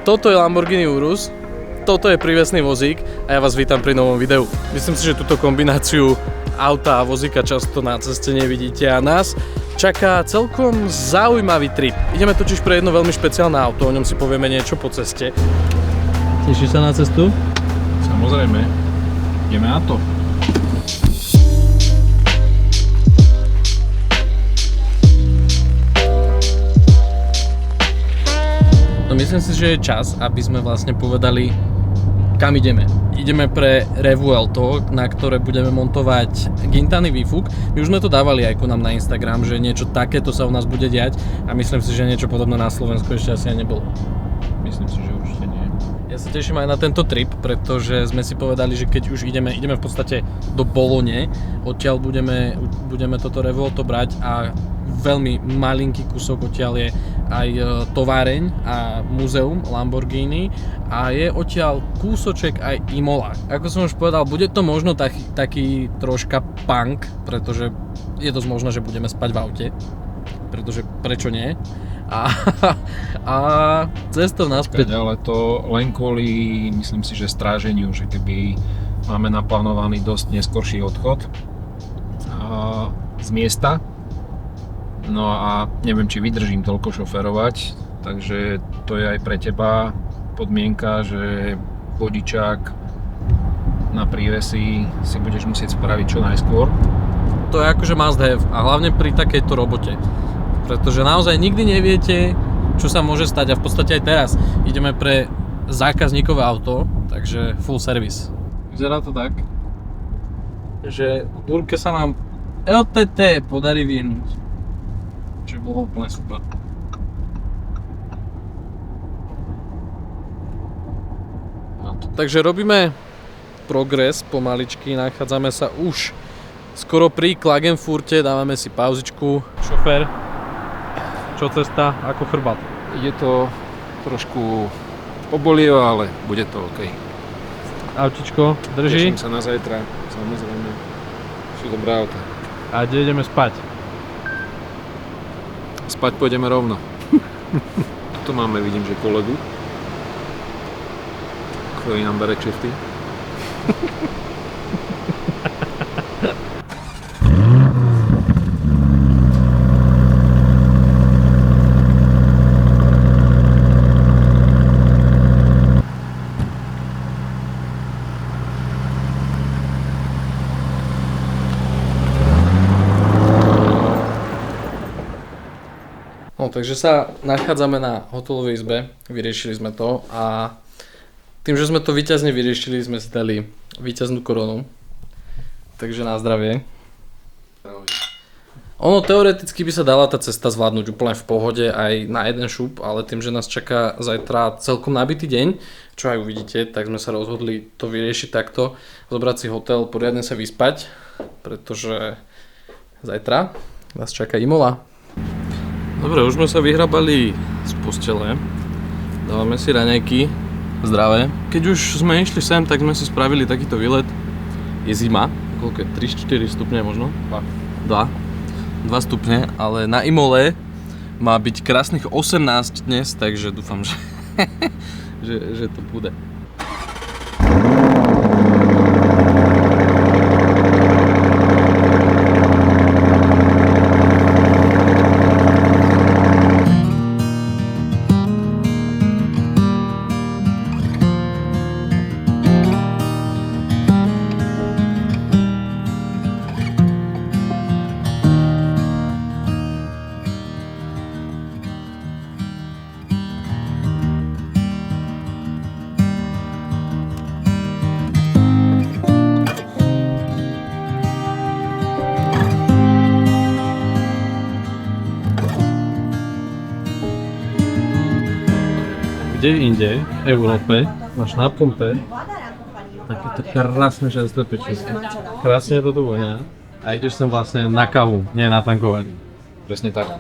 Toto je Lamborghini Urus, toto je prívesný vozík a ja vás vítam pri novom videu. Myslím si, že túto kombináciu auta a vozíka často na ceste nevidíte a nás čaká celkom zaujímavý trip. Ideme totiž pre jedno veľmi špeciálne auto, o ňom si povieme niečo po ceste. Tešíš sa na cestu? Samozrejme, ideme na to. Myslím si, že je čas, aby sme vlastne povedali, kam ideme. Ideme pre Revuelto, na ktoré budeme montovať Gintany výfuk. My už sme to dávali aj ku nám na Instagram, že niečo takéto sa u nás bude diať a myslím si, že niečo podobné na Slovensku ešte asi aj nebolo. Myslím si, že určite nie. Ja sa teším aj na tento trip, pretože sme si povedali, že keď už ideme v podstate do Bolone, odtiaľ budeme toto Revuelto brať a veľmi malinký kúsok odtiaľ je aj továreň a múzeum Lamborghini a je odtiaľ kúsoček aj Imola. Ako som už povedal, bude to možno taký troška punk, pretože je dosť možné, že budeme spať v aute, pretože prečo nie? A cestou naspäť. Ale to len kvôli, myslím si, že stráženiu, že keby máme naplánovaný dosť neskorší odchod z miesta. No a neviem, či vydržím toľko šoferovať, takže to je aj pre teba podmienka, že vodičák na prívesi si budeš musieť spraviť čo najskôr. To je akože must have a hlavne pri takejto robote, pretože naozaj nikdy neviete, čo sa môže stať a v podstate aj teraz ideme pre zákazníkové auto, takže full service. Vyzerá to tak, že v búrke sa nám LTT podarí vyhnúť. Čo bolo úplne super. Takže robíme progres pomaličky, nachádzame sa už skoro pri Klagenfurte, dávame si pauzičku. Šofér, čo cesta, ako chrbát? Je to trošku pobolieva, ale bude to OK. Autičko drží? Teším sa na zajtra, samozrejme. Sú dobré auta. A kde ideme spať? Spať pôjdeme rovno. Tu máme, vidím, že kolegu, ktorý nám bere kšefty. No, takže sa nachádzame na hotelovej izbe, vyriešili sme to a tým, že sme to víťazne vyriešili, sme si dali víťaznú korunu. Takže na zdravie. Ono teoreticky by sa dala tá cesta zvládnuť úplne v pohode aj na jeden šup, ale tým, že nás čaká zajtra celkom nabitý deň, čo aj uvidíte, tak sme sa rozhodli to vyriešiť takto, zobrať si hotel, poriadne sa vyspať, pretože zajtra nás čaká Imola. Dobre, už sme sa vyhrabali z postele, dávame si raňajky, zdravé. Keď už sme išli sem, tak sme si spravili takýto výlet. Je zima, koľko je? 3-4 stupne možno? 2 stupne, ale na Imole má byť krásnych 18 dnes, takže dúfam, že to bude. Kde inde v Európe máš na pumpe takéto krásne ženské pečenie. Krásne to tu vonia a ideš sem vlastne na kávu, nie na tankovanie. Presne tak.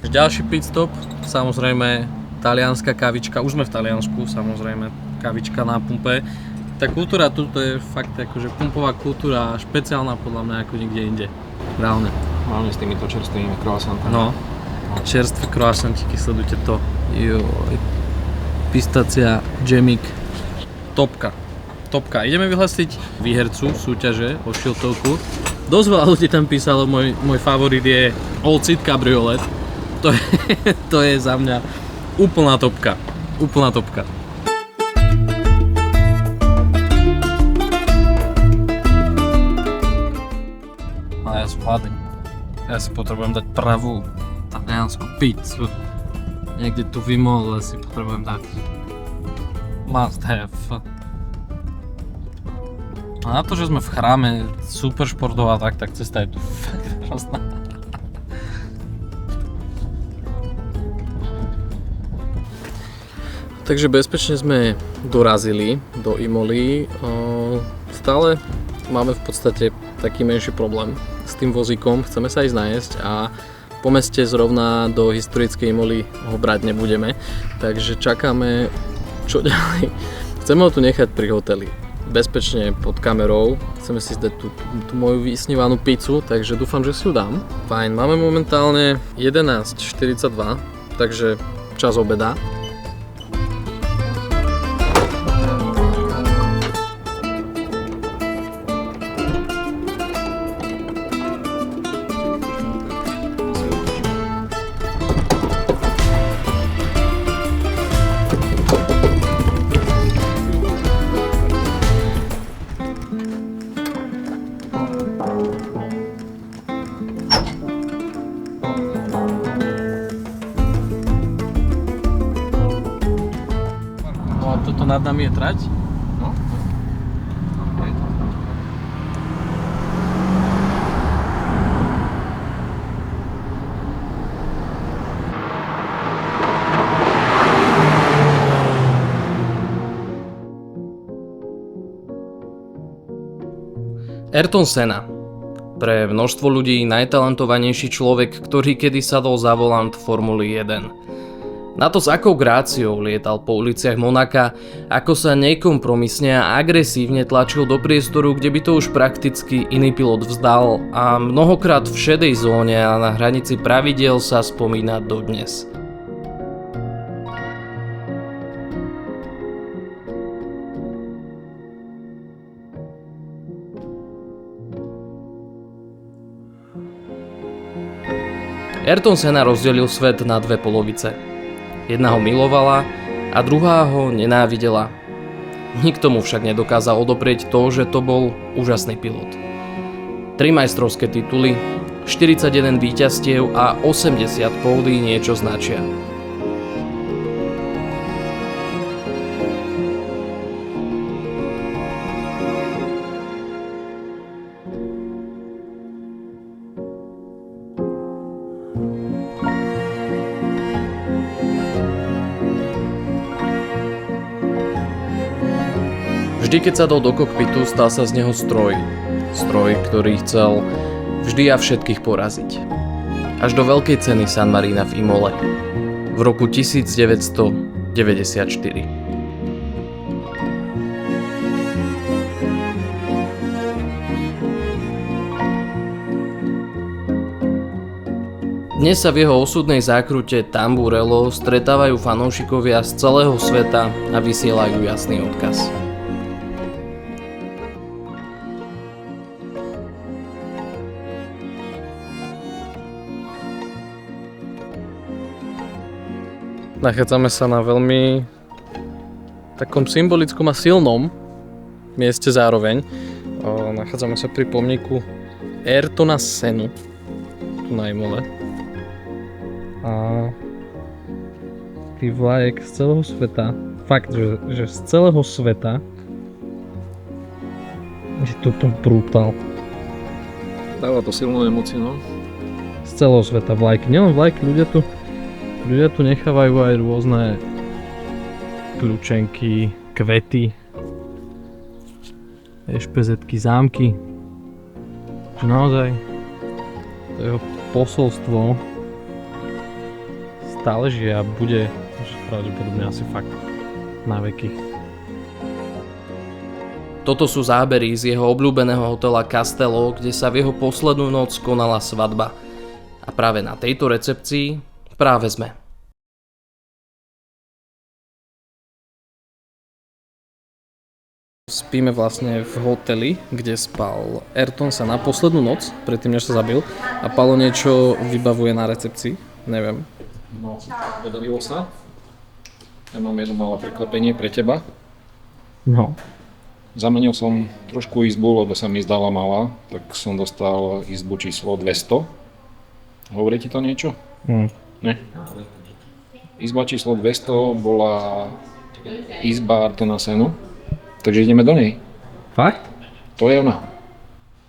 Ďalší pit stop, samozrejme talianská kavička, už sme v Taliansku, samozrejme kavička na pumpe. Tá kultúra tu je fakt akože pumpová kultúra špeciálna podľa mňa ako nikde inde. Reálne. Máme s týmito čerstvými croissantami. No. Čerstvé croissantiky, sledujte to. Joj. Pistácia, džemik. Topka. Ideme vyhlasiť výhercu súťaže o šiltovku. Dosť veľa ľudí tam písalo, môj favorit je Old Seat Cabriolet. To je za mňa úplná topka. A ja som hladný. Ja si potrebujem dať pravú taliansku pizzu. Niekde tu v Imole si potrebujem dať must have. A na to, že sme v chráme super športová, tak cesta je tu fakt hrozná. Takže bezpečne sme dorazili do Imoly. Stále máme v podstate taký menší problém s tým vozíkom. Chceme sa ísť nájsť a po meste zrovna do historickej Imoly ho brať nebudeme. Takže čakáme, čo ďalej. Chceme ho tu nechať pri hoteli. Bezpečne pod kamerou. Chceme si dať tú moju vysnívanú pizzu, takže dúfam, že si ju dám. Fajn, máme momentálne 11:42, takže čas obeda. Toto nad nami je trať? No. Okay. Ayrton Senna. Pre množstvo ľudí najtalentovanejší človek, ktorý kedy sadol za volant Formuly 1. Na to, s akou gráciou lietal po uliciach Monaka, ako sa nekompromisne a agresívne tlačil do priestoru, kde by to už prakticky iný pilot vzdal, a mnohokrát v šedej zóne a na hranici pravidiel sa spomína dodnes. Ayrton Senna rozdelil svet na dve polovice. Jedna ho milovala a druhá ho nenávidela. Nikto mu však nedokázal odoprieť to, že to bol úžasný pilot. 3 majstrovské tituly, 41 víťazstiev a 80 pódií niečo značia. Vždy, keď sadol do kokpitu, stal sa z neho stroj. Stroj, ktorý chcel vždy a všetkých poraziť. Až do veľkej ceny San Marina v Imole v roku 1994. Dnes sa v jeho osudnej zákrute Tamburello stretávajú fanúšikovia z celého sveta a vysielajú jasný odkaz. Nachádzame sa na veľmi takom symbolickom a silnom mieste zároveň. Nachádzame sa pri pomníku Ayrtona Sennu tu na Imole. A tý vlajek z celého sveta, fakt, že z celého sveta je toto brutál. Dáva to silnú emóciu, no. Z celého sveta vlajky, nielen vlajky, ľudia tu nechávajú aj rôzne kľúčenky, kvety, ešpezetky, zámky. Že naozaj to jeho posolstvo stále žije a bude pravdepodobne asi fakt na veky. Toto sú zábery z jeho obľúbeného hotela Castello, kde sa v jeho poslednú noc konala svadba. A práve na tejto recepcii práve sme. Spíme vlastne v hoteli, kde spal Ayrton sa na poslednú noc, predtým než sa zabil. A Palo niečo vybavuje na recepcii, neviem. No, podarilo sa. Ja mám jedno malé prekvapenie pre teba. No. Zamenil som trošku izbu, lebo sa mi zdala malá, tak som dostal izbu číslo 200. Hovorí ti to niečo? Ne. Izba číslo 200 bola izba Ayrtona Senu. Takže ideme do nej. Fakt? To je ona.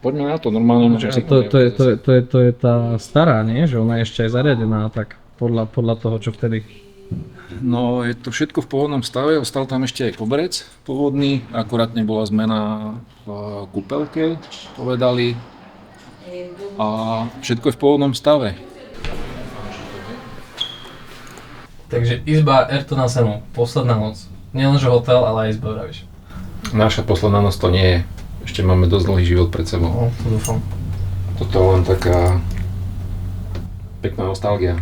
Poďme na to, normálne môžem si To je tá stará, nie? Že ona je ešte aj zariadená tak podľa toho, čo vtedy. No, je to všetko v pôvodnom stave, ostal tam ešte aj koberec pôvodný, akurát nebola zmena v kúpeľke, povedali. A všetko je v pôvodnom stave. Takže izba Ayrtona Senu, posledná noc. Nielenže hotel, ale aj izba, vravíš. Naša posledná noc to nie je. Ešte máme dosť dlhý život pred sebou. No, to dúfam. Toto je len taká pekná nostalgia.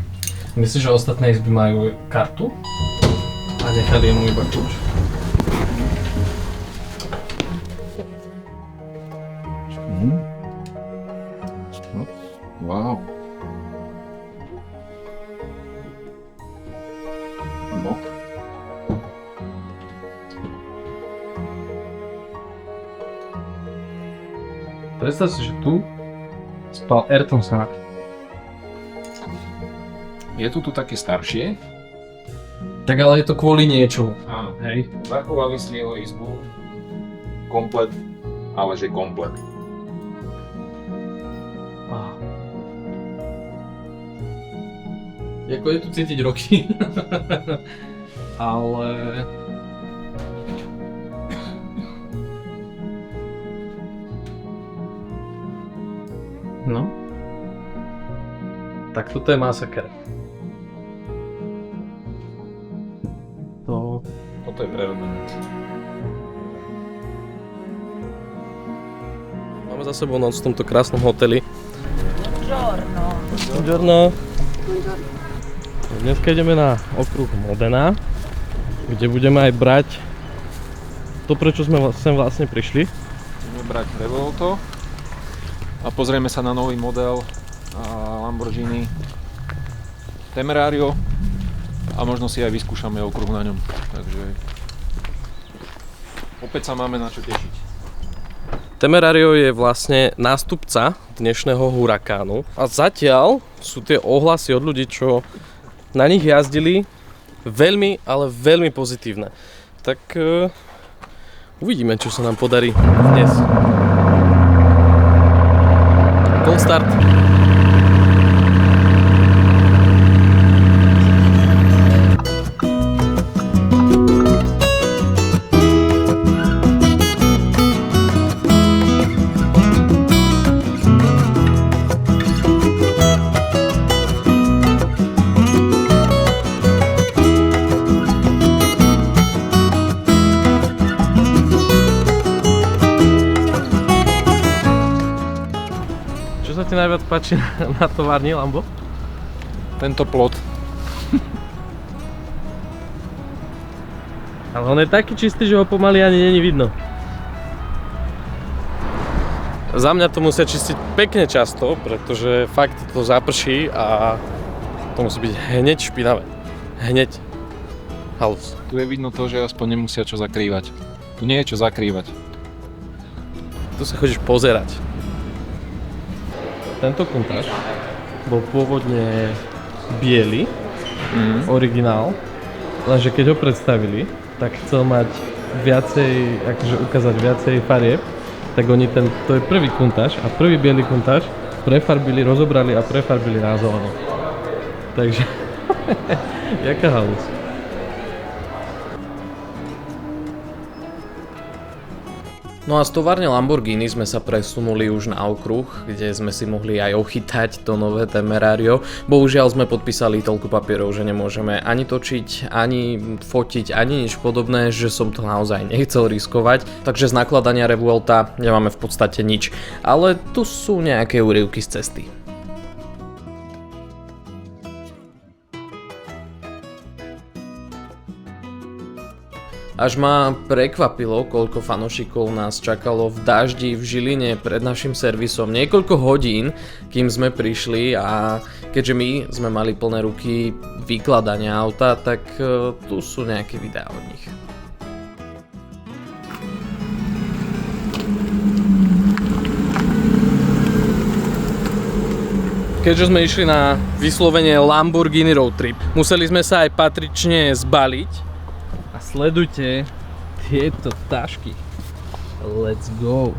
Myslíš, že ostatné izby majú kartu? A nechali jemu iba kľúč? Wow. No. Predstav si, že tu spal Ayrton Senna. Je tu také staršie? Tak ale je to kvôli niečomu. Áno. Hej. Zachovali si jeho izbu komplet, ale že komplet. Jako je tu cítiť roky. Ale... No. Tak toto je masaker. Toto je prerobené. Máme za sebou noc v tomto krásnom hoteli. Buongiorno. Buongiorno. Dneska ideme na okruh Modena, kde budeme aj brať to, prečo sme sem vlastne prišli. Budeme brať Revuelto a pozrieme sa na nový model Lamborghini Temerario a možno si aj vyskúšame okruh na ňom. Takže opäť sa máme na čo tešiť. Temerario je vlastne nástupca dnešného Hurakánu a zatiaľ sú tie ohlasy od ľudí, čo na nich jazdili, veľmi, ale veľmi pozitívne. Tak uvidíme, čo sa nám podarí dnes. Cold start. Čo sa ti najviac páči na továrni Lambo? Tento plot. Ale on je taký čistý, že ho pomaly ani není vidno. Za mňa to musia čistiť pekne často, pretože fakt to zaprší a to musí byť hneď špinavé. Hneď. Halus. Tu je vidno to, že aspoň nemusia čo zakrývať. Tu nie je čo zakrývať. Tu sa chodíš pozerať. Tento kuntáž bol pôvodne biely, originál, lenže keď ho predstavili, tak chcel mať viacej, akože ukázať viacej farieb, tak oni to je prvý kuntáž a prvý biely kuntáž prefarbili, rozobrali a prefarbili na zeleno. Takže, jaká halus. No a z továrne Lamborghini sme sa presunuli už na okruh, kde sme si mohli aj ochytať to nové Temerario. Bohužiaľ sme podpísali toľko papierov, že nemôžeme ani točiť, ani fotiť, ani nič podobné, že som to naozaj nechcel riskovať. Takže z nakladania Revuelta nemáme v podstate nič. Ale tu sú nejaké úryvky z cesty. Až ma prekvapilo, koľko fanošikov nás čakalo v daždi v Žiline pred našim servisom niekoľko hodín, kým sme prišli, a keďže my sme mali plné ruky vykladania auta, tak tu sú nejaké videá od nich. Keďže sme išli na vyslovene Lamborghini road trip, museli sme sa aj patrične zbaliť. A sledujte tieto tašky. Let's go.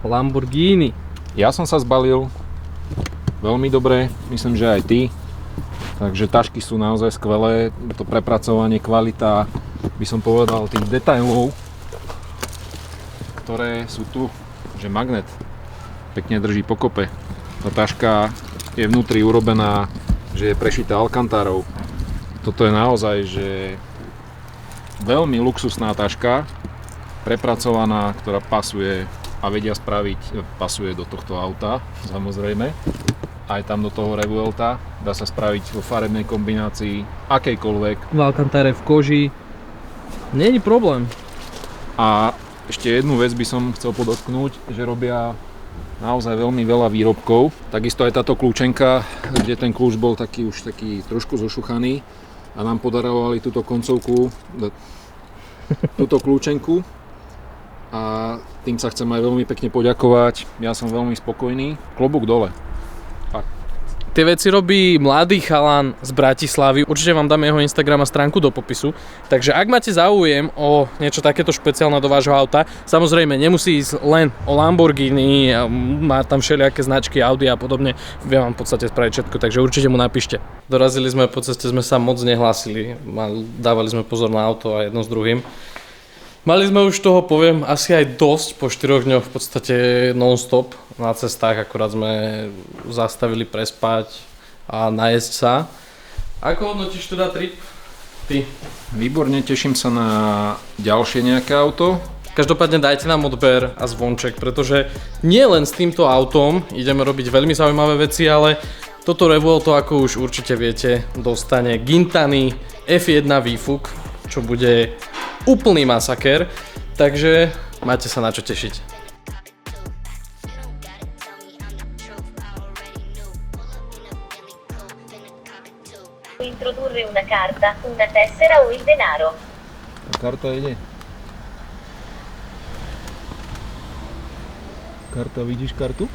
Lamborghini. Ja som sa zbalil veľmi dobre, myslím, že aj ty. Takže tašky sú naozaj skvelé. To prepracovanie, kvalita, by som povedal, tých detailov, ktoré sú tu, že magnet pekne drží pokope. Tá taška je vnútri urobená, že je prešitá alcantárou. Toto je naozaj, že veľmi luxusná taška, prepracovaná, ktorá pasuje a vedia spraviť, pasuje do tohto auta, samozrejme. Aj tam do toho Revuelta, dá sa spraviť vo farebnej kombinácii akejkoľvek. V alcantáre, v koži, není problém. A ešte jednu vec by som chcel podotknúť, že robia naozaj veľmi veľa výrobkov. Takisto aj táto kľúčenka, kde ten kľúč bol taký trošku zošuchaný, a nám podarovali túto koncovku, túto kľúčenku, a tým sa chcem aj veľmi pekne poďakovať. Ja som veľmi spokojný. Klobúk dole. Fakt. Tie veci robí mladý chalan z Bratislavy. Určite vám dáme jeho Instagram a stránku do popisu. Takže ak máte záujem o niečo takéto špeciálne do vášho auta, samozrejme nemusí ísť len o Lamborghini, má tam všelijaké značky, Audi a podobne. Vie vám v podstate spraviť všetko, takže určite mu napíšte. Dorazili sme, po ceste sme sa moc nehlásili. Dávali sme pozor na auto a jedno s druhým. Mali sme už toho, poviem, asi aj dosť po 4 dňoch v podstate non-stop na cestách, akorát sme zastavili prespať a najesť sa. Ako hodnotíš teda trip? Ty? Výborne, teším sa na ďalšie nejaké auto. Každopádne dajte nám odber a zvonček, pretože nie len s týmto autom ideme robiť veľmi zaujímavé veci, ale toto Revuelto, ako už určite viete, dostane Gintany F1 výfuk, čo bude úplný masaker, takže máte sa na čo tešiť. Introdurre una carta, una tessera o il denaro. Karta ide. Karta, vidíš kartu?